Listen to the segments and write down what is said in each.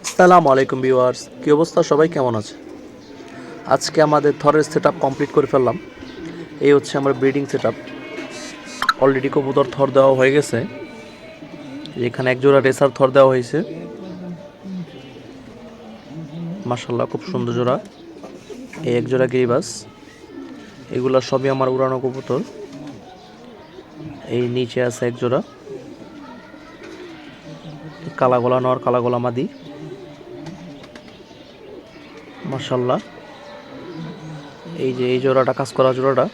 আসসালামু আলাইকুম ভিউয়ার্স, কী অবস্থা? সবাই কেমন আছে? আজকে আমাদের থরের সেট আপ কমপ্লিট করে ফেললাম। এই হচ্ছে আমার ব্রিডিং সেট আপ। অলরেডি কবুতর থর দেওয়া হয়ে গেছে। এখানে একজোড়া রেসার থর দেওয়া হয়েছে, মাশাল্লাহ খুব সুন্দর জোড়া। এই একজোড়া গিরিবাস, এগুলা সবই আমার উড়ানো কবুতর। এই নিচে আছে একজোড়া কালাগোলা নর, কালাগোলা মাদি, মাশাল্লাহ। এই যে এই জোড়াটা, কাজ করা জোড়াটা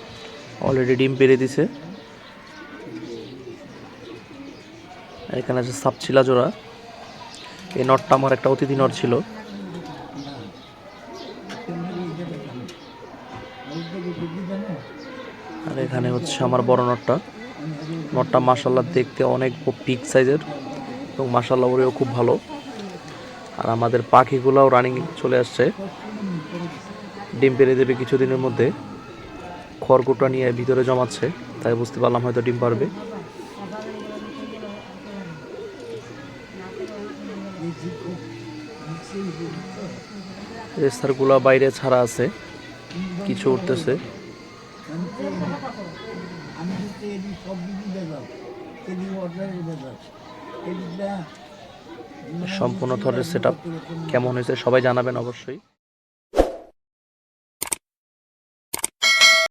অলরেডি ডিম পেড়ে দিছে। এখানে আছে সাপছিলা জোড়া। এই নটটা আমার একটা অতিথি নট ছিল। আর এখানে হচ্ছে আমার বড় নটটা। নটটা মাশাল্লাহ দেখতে অনেক বিগ সাইজের এবং মাশাল্লাহ ওরেও খুব ভালো। আর আমাদের পাখিগুলাও রানিং চলে আসছে, ডিম পেড়ে দেবে কিছুদিনের মধ্যে। খড়কুটা নিয়ে ভিতরে জমাচ্ছে, তাই বুঝতে পারলাম হয়তো ডিম পারবে। রেসারগুলা বাইরে ছাড়া আছে, কিছু উঠতেছে। সম্পূর্ণ থরের সেট আপ কেমন হয়েছে সবাই জানাবেন অবশ্যই।